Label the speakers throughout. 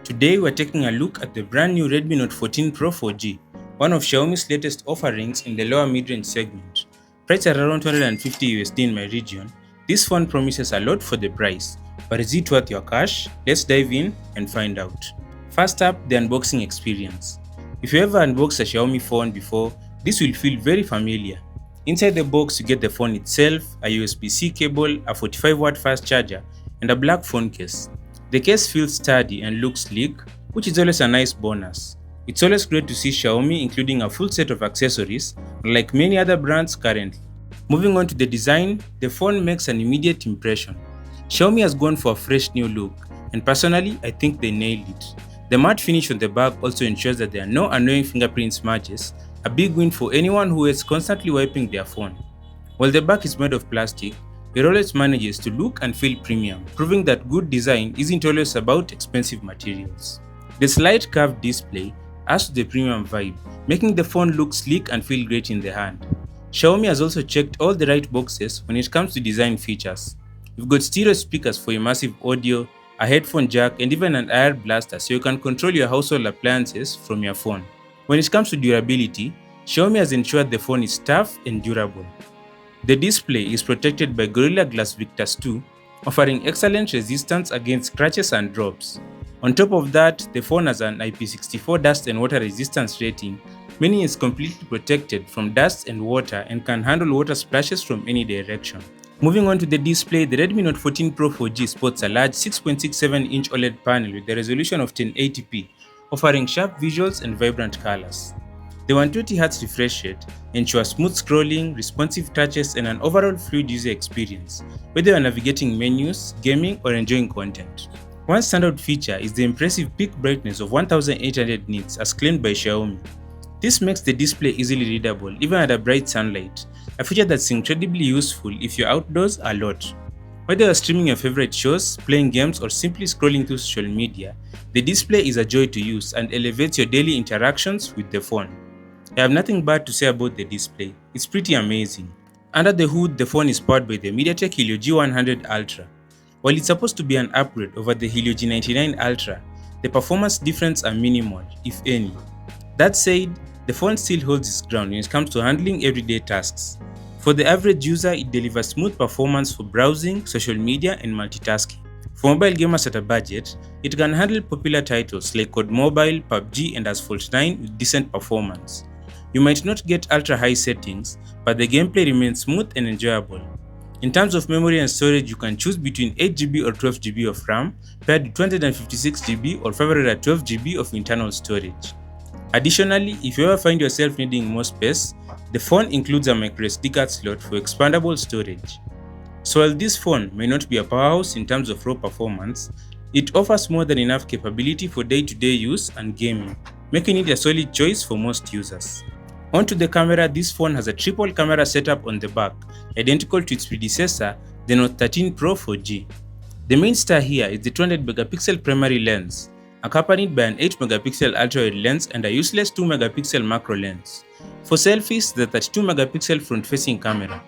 Speaker 1: Today we're taking a look at the brand new Redmi Note 14 Pro 4G, one of Xiaomi's latest offerings in the lower mid-range segment. Priced at around 250 USD in my region, this phone promises a lot for the price, but is it worth your cash? Let's dive in and find out. First up, the unboxing experience. If you ever unboxed a Xiaomi phone before, this will feel very familiar. Inside the box you get the phone itself, a USB-C cable, a 45-watt fast charger, and a black phone case. The case feels sturdy and looks sleek, which is always a nice bonus. It's always great to see Xiaomi including a full set of accessories, unlike many other brands currently. Moving on to the design, the phone makes an immediate impression. Xiaomi has gone for a fresh new look, and personally I think they nailed it. The matte finish on the back also ensures that there are no annoying fingerprint smudges, a big win for anyone who is constantly wiping their phone. While the back is made of plastic, it always manages to look and feel premium, proving that good design isn't always about expensive materials. The slight curved display adds to the premium vibe, making the phone look sleek and feel great in the hand. Xiaomi has also checked all the right boxes when it comes to design features. You've got stereo speakers for immersive audio, a headphone jack, and even an IR blaster so you can control your household appliances from your phone. When it comes to durability, Xiaomi has ensured the phone is tough and durable. The display is protected by Gorilla Glass Victus 2, offering excellent resistance against scratches and drops. On top of that, the phone has an IP64 dust and water resistance rating, meaning it's completely protected from dust and water and can handle water splashes from any direction. Moving on to the display, the Redmi Note 14 Pro 4G sports a large 6.67-inch OLED panel with a resolution of 1080p, offering sharp visuals and vibrant colors. The 120Hz refresh rate ensures smooth scrolling, responsive touches, and an overall fluid user experience, whether you are navigating menus, gaming, or enjoying content. One standout feature is the impressive peak brightness of 1800 nits as claimed by Xiaomi. This makes the display easily readable even at a bright sunlight, a feature that's incredibly useful if you're outdoors a lot. Whether you're streaming your favorite shows, playing games, or simply scrolling through social media, the display is a joy to use and elevates your daily interactions with the phone. I have nothing bad to say about the display, it's pretty amazing. Under the hood, the phone is powered by the MediaTek Helio G100 Ultra. While it's supposed to be an upgrade over the Helio G99 Ultra, the performance differences are minimal, if any. That said, the phone still holds its ground when it comes to handling everyday tasks. For the average user, it delivers smooth performance for browsing, social media, and multitasking. For mobile gamers at a budget, it can handle popular titles like COD Mobile, PUBG, and Asphalt 9 with decent performance. You might not get ultra-high settings, but the gameplay remains smooth and enjoyable. In terms of memory and storage, you can choose between 8GB or 12GB of RAM, paired with 256GB or 512GB of internal storage. Additionally, if you ever find yourself needing more space, the phone includes a microSD card slot for expandable storage. So while this phone may not be a powerhouse in terms of raw performance, it offers more than enough capability for day-to-day use and gaming, making it a solid choice for most users. Onto the camera, this phone has a triple camera setup on the back, identical to its predecessor, the Note 13 Pro 4G. The main star here is the 200MP primary lens, accompanied by an 8MP ultra-wide lens and a useless 2MP macro lens. For selfies, the 32MP front-facing camera.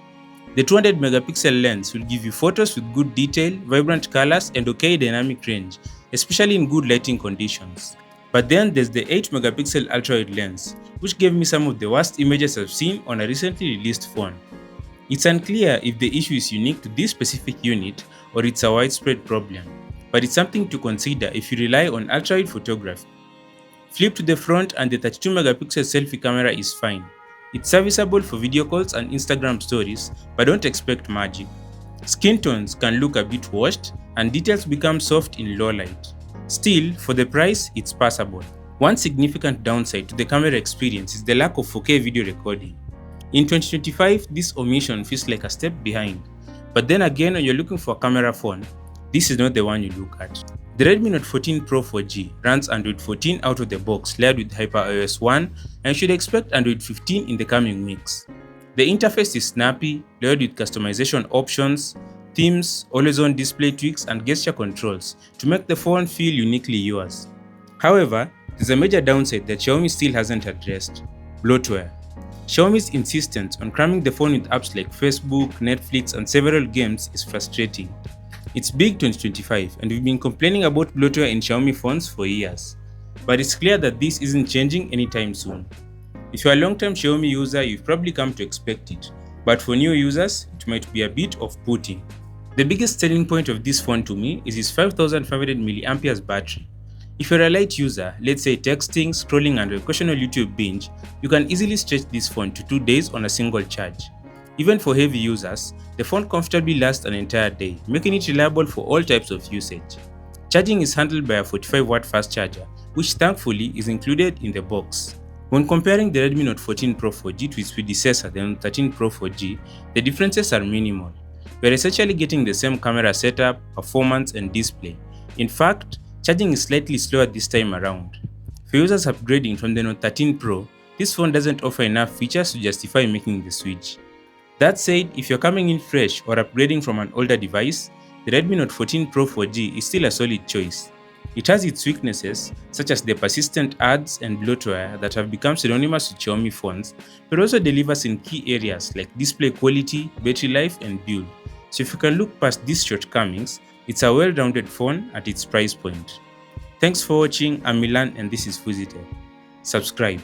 Speaker 1: The 200MP lens will give you photos with good detail, vibrant colors, and okay dynamic range, especially in good lighting conditions. But then there's the 8MP ultra-wide lens, which gave me some of the worst images I've seen on a recently released phone. It's unclear if the issue is unique to this specific unit or it's a widespread problem, but it's something to consider if you rely on ultra-wide photography. Flip to the front and the 32MP selfie camera is fine. It's serviceable for video calls and Instagram stories, but don't expect magic. Skin tones can look a bit washed and details become soft in low light. Still, for the price, it's passable. One significant downside to the camera experience is the lack of 4K video recording. In 2025, this omission feels like a step behind. But then again, when you're looking for a camera phone, this is not the one you look at. The Redmi Note 14 Pro 4G runs Android 14 out of the box, layered with HyperOS 1, and you should expect Android 15 in the coming weeks. The interface is snappy, layered with customization options, themes, always-on display tweaks, and gesture controls to make the phone feel uniquely yours. However, there's a major downside that Xiaomi still hasn't addressed: bloatware. Xiaomi's insistence on cramming the phone with apps like Facebook, Netflix, and several games is frustrating. It's big 2025 and we've been complaining about bloatware in Xiaomi phones for years. But it's clear that this isn't changing anytime soon. If you're a long-term Xiaomi user, you've probably come to expect it. But for new users, it might be a bit off-putting. The biggest selling point of this phone to me is its 5500 mAh battery. If you're a light user, let's say texting, scrolling and an occasional YouTube binge, you can easily stretch this phone to 2 days on a single charge. Even for heavy users, the phone comfortably lasts an entire day, making it reliable for all types of usage. Charging is handled by a 45-watt fast charger, which thankfully is included in the box. When comparing the Redmi Note 14 Pro 4G to its predecessor, the Note 13 Pro 4G, the differences are minimal. We are essentially getting the same camera setup, performance, and display. In fact, charging is slightly slower this time around. For users upgrading from the Note 13 Pro, this phone doesn't offer enough features to justify making the switch. That said, if you're coming in fresh or upgrading from an older device, the Redmi Note 14 Pro 4G is still a solid choice. It has its weaknesses, such as the persistent ads and bloatware that have become synonymous with Xiaomi phones, but also delivers in key areas like display quality, battery life, and build. So if you can look past these shortcomings, it's a well-rounded phone at its price point. Thanks for watching. I'm Milan and this is Fuzite. Subscribe.